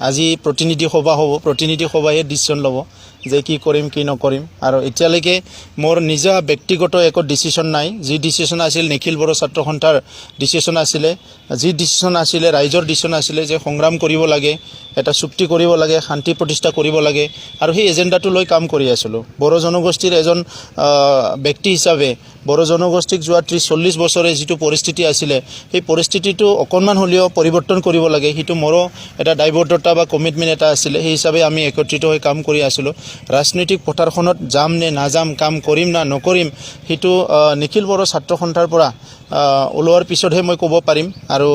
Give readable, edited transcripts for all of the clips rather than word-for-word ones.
আজি প্ৰতিনিধি সভা হ'ব, প্ৰতিনিধি সভাহে ডিচিশ্যন ল'ব যে কি কৰিম কি নকৰিম। আৰু এতিয়ালৈকে মোৰ নিজা ব্যক্তিগত একো ডিচিশ্যন নাই। যি ডিচিশ্যন আছিল নিখিল বড়ো ছাত্ৰ সন্থাৰ ডিচিশ্যন আছিলে, যি ডিচিশ্যন আছিলে ৰাইজৰ ডিচিশ্যন আছিলে যে সংগ্ৰাম কৰিব লাগে, এটা চুক্তি কৰিব লাগে, শান্তি প্ৰতিষ্ঠা কৰিব লাগে, আৰু সেই এজেণ্ডাটো লৈ কাম কৰি আছিলোঁ। বড়ো জনগোষ্ঠীৰ এজন ব্যক্তি হিচাপে বড়ো জনগোষ্ঠীক যোৱা 30-40 বছৰে যিটো পৰিস্থিতি আছিলে, সেই পৰিস্থিতিটো অকণমান হ'লেও পৰিৱৰ্তন কৰিব লাগে, সেইটো মোৰো এটা দায়বদ্ধতা বা কমিটমেণ্ট এটা আছিলে। সেই হিচাপে আমি একত্ৰিত হৈ কাম কৰি আছিলোঁ। ৰাজনৈতিক পথাৰখনত যাম নে নাযাম, কাম কৰিম না নকৰিম, সেইটো নিখিল বড়ো ছাত্ৰ সন্থাৰ পৰা ওলোৱাৰ পিছতহে মই ক'ব পাৰিম। আৰু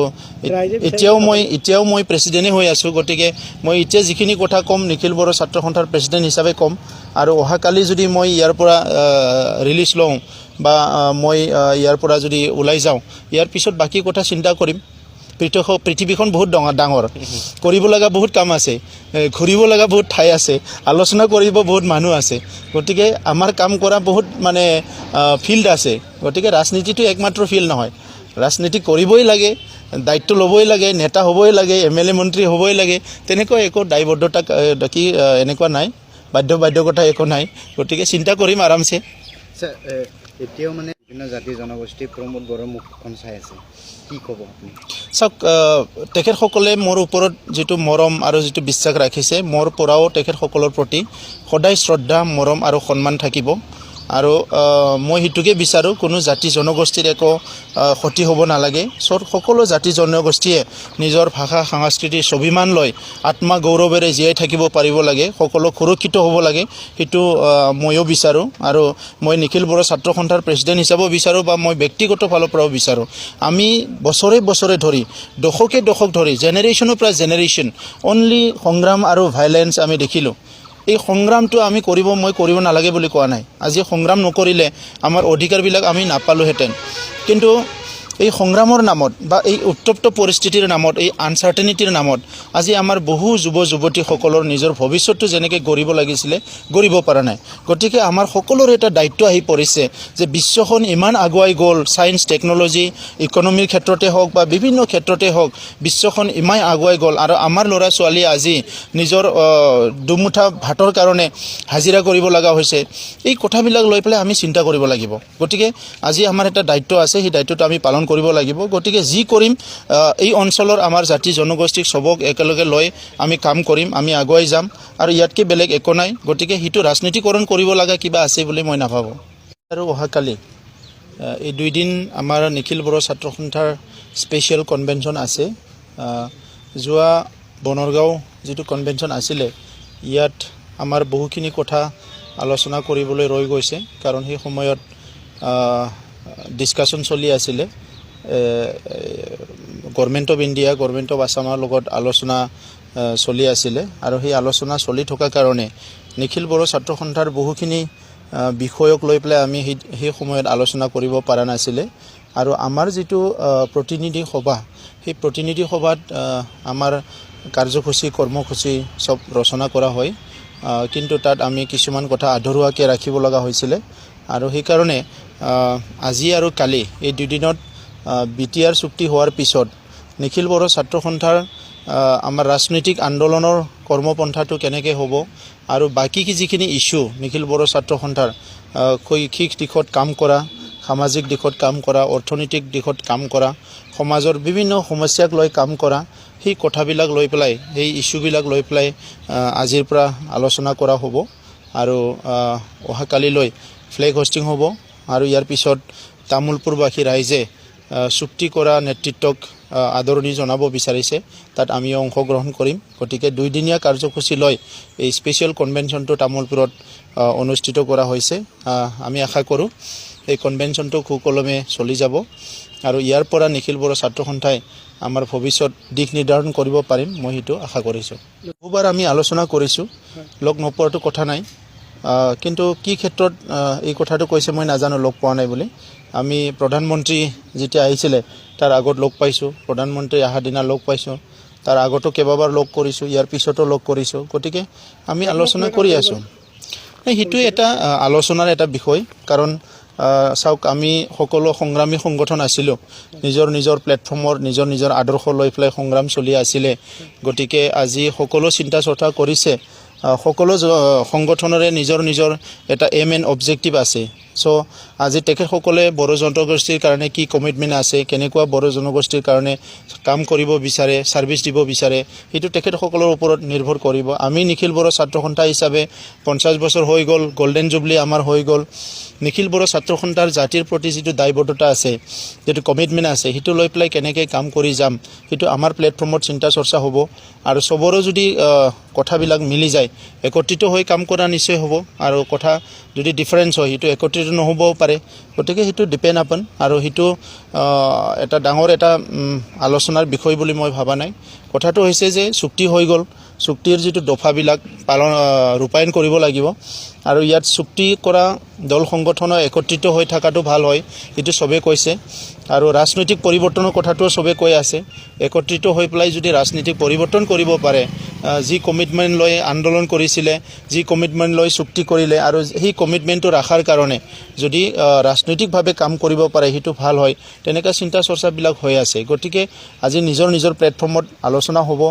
এতিয়াও মই প্ৰেছিডেণ্টেই হৈ আছোঁ। গতিকে মই এতিয়া যিখিনি কথা ক'ম নিখিল বড়ো ছাত্ৰ সন্থাৰ প্ৰেছিডেণ্ট হিচাপে ক'ম। আৰু অহাকালি যদি মই ইয়াৰ পৰা ৰিলিজ লওঁ বা মই ইয়াৰ পৰা যদি ওলাই যাওঁ, ইয়াৰ পিছত বাকী কথা চিন্তা কৰিম। পৃথিৱীখন বহুত ডাঙৰ, কৰিব লগা বহুত কাম আছে, ঘূৰিব লগা বহুত ঠাই আছে, আলোচনা কৰিব বহুত মানুহ আছে। গতিকে আমাৰ কাম কৰা বহুত ফিল্ড আছে। গতিকে ৰাজনীতিটো একমাত্ৰ ফিল্ড নহয়, ৰাজনীতি কৰিবই লাগে, দায়িত্ব ল'বই লাগে, নেতা হ'বই লাগে, MLA মন্ত্ৰী হ'বই লাগে, তেনেকুৱা একো দায়বদ্ধতা এনেকুৱা নাই, বাধ্যকতা একো নাই। গতিকে চিন্তা কৰিম আৰামছে। এতিয়াও বিভিন্ন জাতি জনগোষ্ঠী প্ৰমোদ বড়োৰ মুখখন চাই আছে, কি ক'ব আপুনি? চাওক, তেখেতসকলে মোৰ ওপৰত যিটো মৰম আৰু যিটো বিশ্বাস ৰাখিছে, মোৰ পৰাও তেখেতসকলৰ প্ৰতি সদায় শ্ৰদ্ধা, মৰম আৰু সন্মান থাকিব। আৰু মই সেইটোকে বিচাৰোঁ, কোনো জাতি জনগোষ্ঠীৰ একো ক্ষতি হ'ব নালাগে। সকলো জাতি জনগোষ্ঠীয়ে নিজৰ ভাষা সংস্কৃতিৰ স্বাভিমান লৈ আত্মগৌৰৱেৰে জীয়াই থাকিব পাৰিব লাগে, সকলো সুৰক্ষিত হ'ব লাগে, সেইটো ময়ো বিচাৰোঁ। আৰু মই নিখিল বড়ো ছাত্ৰ সন্থাৰ প্ৰেছিডেণ্ট হিচাপেও বিচাৰোঁ বা মই ব্যক্তিগত ফালৰ পৰাও বিচাৰোঁ। আমি বছৰে ধৰি দশক ধৰি জেনেৰেশ্যনৰ পৰা জেনেৰেশ্যন অনলি সংগ্ৰাম আৰু ভাইলেঞ্চ আমি দেখিলোঁ। এই সংগ্ৰামটো আমি মই কৰিব নালাগে বুলি কোৱা নাই। আজি সংগ্ৰাম নকৰিলে আমাৰ অধিকাৰবিলাক আমি নাপালোহেঁতেন। কিন্তু এই সংগ্ৰামৰ নামত বা এই উত্তপ্ত পৰিস্থিতিৰ নামত, এই আনচাৰ্টেনিটিৰ নামত আজি আমাৰ বহু যুৱতীসকলৰ নিজৰ ভৱিষ্যতটো যেনেকৈ গঢ়িব লাগিছিলে, গঢ়িব পৰা নাই। গতিকে আমাৰ সকলোৰে এটা দায়িত্ব আহি পৰিছে যে বিশ্বখন ইমান আগুৱাই গ'ল, ছায়েন্স টেকন'লজি ইকনমিৰ ক্ষেত্ৰতে হওক বা বিভিন্ন ক্ষেত্ৰতে হওক, বিশ্বখন ইমান আগুৱাই গ'ল। আৰু আমাৰ ল'ৰা ছোৱালীয়ে আজি নিজৰ দুমুঠা ভাতৰ কাৰণে হাজিৰা কৰিব লগা হৈছে। এই কথাবিলাক লৈ পেলাই আমি চিন্তা কৰিব লাগিব। গতিকে আজি আমাৰ এটা দায়িত্ব আছে, সেই দায়িত্বটো আমি পালন কৰিব লাগিব। গতিকে যি কৰিম, এই অঞ্চলৰ আমাৰ জাতি জনগোষ্ঠীক চবক একেলগে লৈ আমি কাম কৰিম, আমি আগুৱাই যাম, আৰু ইয়াতকৈ বেলেগ একো নাই। গতিকে সেইটো ৰাজনীতিকৰণ কৰিব লগা কিবা আছে বুলি মই নাভাবোঁ। আৰু অহাকালি এই 2 দিন আমাৰ নিখিল বড়ো ছাত্ৰ সন্থাৰ স্পেচিয়েল কনভেনশ্যন আছে। যোৱা বনৰগাঁও যিটো কনভেনশ্যন আছিলে, ইয়াত আমাৰ বহুখিনি কথা আলোচনা কৰিবলৈ ৰৈ গৈছে, কাৰণ সেই সময়ত ডিছকাশ্যন চলি আছিলে। Government of India, government of আছামৰ লগত আলোচনা চলি আছিলে। আৰু সেই আলোচনা চলি থকাৰ কাৰণে নিখিল বড়ো ছাত্ৰ সন্থাৰ বহুখিনি বিষয়ক লৈ পেলাই আমি সেই সময়ত আলোচনা কৰিব পৰা নাছিলে। আৰু আমাৰ যিটো প্ৰতিনিধি সভা, সেই প্ৰতিনিধি সভাত আমাৰ কাৰ্যসূচী কৰ্মসূচী চব ৰচনা কৰা হয়, কিন্তু তাত আমি কিছুমান কথা আধৰুৱাকৈ ৰাখিব লগা হৈছিলে। আৰু সেইকাৰণে আজি আৰু কালি এই 2 দিনত BTR চুক্তি হোৱাৰ পিছত নিখিল বড়ো ছাত্ৰ সন্থাৰ আমাৰ ৰাজনৈতিক আন্দোলনৰ কৰ্মপন্থাটো কেনেকৈ হ'ব, আৰু বাকী যিখিনি ইছ্যু নিখিল বড়ো ছাত্ৰ সন্থাৰ শৈক্ষিক দিশত কাম কৰা, সামাজিক দিশত কাম কৰা, অৰ্থনৈতিক দিশত কাম কৰা, সমাজৰ বিভিন্ন সমস্যাক লৈ কাম কৰা, সেই কথাবিলাক লৈ পেলাই, সেই ইছ্যুবিলাক লৈ পেলাই আজিৰ পৰা আলোচনা কৰা হ'ব। আৰু অহাকালিলৈ ফ্লেগ হোষ্টিং হ'ব। আৰু ইয়াৰ পিছত তামোলপুৰবাসী ৰাইজে চুক্তি কৰা নেতৃত্বক আদৰণি জনাব বিচাৰিছে, তাত আমিও অংশগ্ৰহণ কৰিম। গতিকে 2 দিনীয়া কাৰ্যসূচী লৈ এই স্পেচিয়েল কনভেনশ্যনটো তামোলপুৰত অনুষ্ঠিত কৰা হৈছে। আমি আশা কৰোঁ এই কনভেনশ্যনটো সুকলমে চলি যাব, আৰু ইয়াৰ পৰা নিখিল বড়ো ছাত্ৰ সন্থাই আমাৰ ভৱিষ্যত দিশ নিৰ্ধাৰণ কৰিব পাৰিম, মই সেইটো আশা কৰিছোঁ। বহুবাৰ আমি আলোচনা কৰিছোঁ, লগ নোপোৱাটো কথা নাই, কিন্তু কি ক্ষেত্ৰত এই কথাটো কৈছে মই নাজানো, লগ পোৱা নাই বুলি। আমি প্ৰধানমন্ত্ৰী যেতিয়া আহিছিলে তাৰ আগত লগ পাইছোঁ, প্ৰধানমন্ত্ৰী অহাৰ দিনা লগ পাইছোঁ, তাৰ আগতো কেইবাবাৰ লগ কৰিছোঁ, ইয়াৰ পিছতো লগ কৰিছোঁ। গতিকে আমি আলোচনা কৰি আছোঁ। সেইটোৱে এটা আলোচনাৰ এটা বিষয়, কাৰণ চাওক আমি সকলো সংগ্ৰামী সংগঠন আছিলোঁ নিজৰ নিজৰ প্লেটফৰ্মৰ নিজৰ নিজৰ আদৰ্শ লৈ পেলাই সংগ্ৰাম চলি আছিলে গতিকে আজি সকলো চিন্তা চৰ্চা কৰিছে সকলো সংগঠনৰে নিজৰ নিজৰ এটা এম এণ্ড অবজেক্টিভ আছে চ' আজি তেখেতসকলে বড়ো জনগোষ্ঠীৰ কাৰণে কি কমিটমেণ্ট আছে কেনেকুৱা বড়ো জনগোষ্ঠীৰ কাৰণে কাম কৰিব বিচাৰে ছাৰ্ভিচ দিব বিচাৰে সেইটো তেখেতসকলৰ ওপৰত নিৰ্ভৰ কৰিব আমি নিখিল বড়ো ছাত্ৰ সন্থা হিচাপে 50 বছৰ হৈ গ'ল গোল্ডেন জুবলি আমাৰ হৈ গ'ল নিখিল বড়ো ছাত্ৰ সন্থাৰ জাতিৰ প্ৰতি যিটো দায়বদ্ধতা আছে যিটো কমিটমেণ্ট আছে সেইটো লৈ পেলাই কেনেকৈ কাম কৰি যাম সেইটো আমাৰ প্লেটফৰ্মত চিন্তা চৰ্চা হ'ব আৰু চবৰো যদি কথাবিলাক মিলি যায় একত্ৰিত হৈ কাম কৰা নিশ্চয় হ'ব আৰু কথা যদি ডিফাৰেঞ্চ হয় সেইটো একত্ৰিত নহ'বও পাৰে গতিকে সেইটো ডিপেণ্ড আপন আৰু সেইটো এটা ডাঙৰ এটা আলোচনাৰ বিষয় বুলি মই ভাবা নাই কথাটো হৈছে যে চুক্তি হৈ গ'ল চুক্তিৰ যিটো দফাবিলাক ৰূপায়ণ কৰিব লাগিব আৰু ইয়াত চুক্তি কৰা দল সংগঠনৰ একত্ৰিত হৈ থকাটো ভাল হয় এইটো চবেই কৈছে আৰু ৰাজনৈতিক পৰিৱৰ্তনৰ কথাটোও চবেই কৈ আছে একত্ৰিত হৈ পেলাই যদি ৰাজনীতিক পৰিৱৰ্তন কৰিব পাৰে যি কমিটমেণ্ট লৈ আন্দোলন কৰিছিলে যি কমিটমেণ্ট লৈ চুক্তি কৰিলে আৰু সেই কমিটমেণ্টটো ৰখাৰ কাৰণে যদি ৰাজনৈতিকভাৱে কাম কৰিব পাৰে সেইটো ভাল হয় তেনেকুৱা চিন্তা চৰ্চাবিলাক হৈ আছে গতিকে আজি নিজৰ নিজৰ প্লেটফৰ্মত আলোচনা হ'ব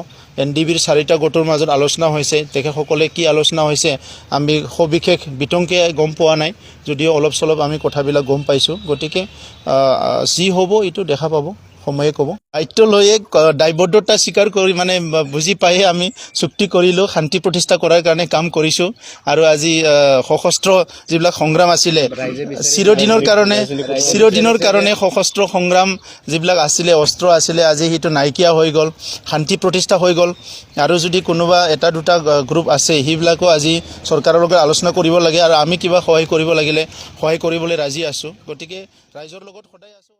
NDBৰ 4টা গোটৰ মাজত আলোচনা হৈছে তেখেতসকলে কি আলোচনা হৈছে আমি সবিশেষ বিতংকে গম পোৱা নাই যদিও অলপ চলপ আমি কথাবিলাক গম পাইছোঁ গতিকে যি হ'ব এইটো দেখা পাব সময়ে ক'ব দায়িত্ব লৈয়ে দায়বদ্ধতা স্বীকাৰ কৰি মানে বুজি পায়ে আমি চুক্তি কৰিলোঁ শান্তি প্ৰতিষ্ঠা কৰাৰ কাৰণে কাম কৰিছোঁ আৰু আজি সশস্ত্ৰ যিবিলাক সংগ্ৰাম আছিলে চিৰদিনৰ কাৰণে সশস্ত্ৰ সংগ্ৰাম যিবিলাক আছিলে অস্ত্ৰ আছিলে আজি সেইটো নাইকিয়া হৈ গ'ল শান্তি প্ৰতিষ্ঠা হৈ গ'ল আৰু যদি কোনোবা এটা দুটা গ্ৰুপ আছে সেইবিলাকো আজি চৰকাৰৰ লগত আলোচনা কৰিব লাগে আৰু আমি কিবা সহায় কৰিব লাগিলে সহায় কৰিবলৈ ৰাজি আছোঁ গতিকে ৰাইজৰ লগত সদায় আছোঁ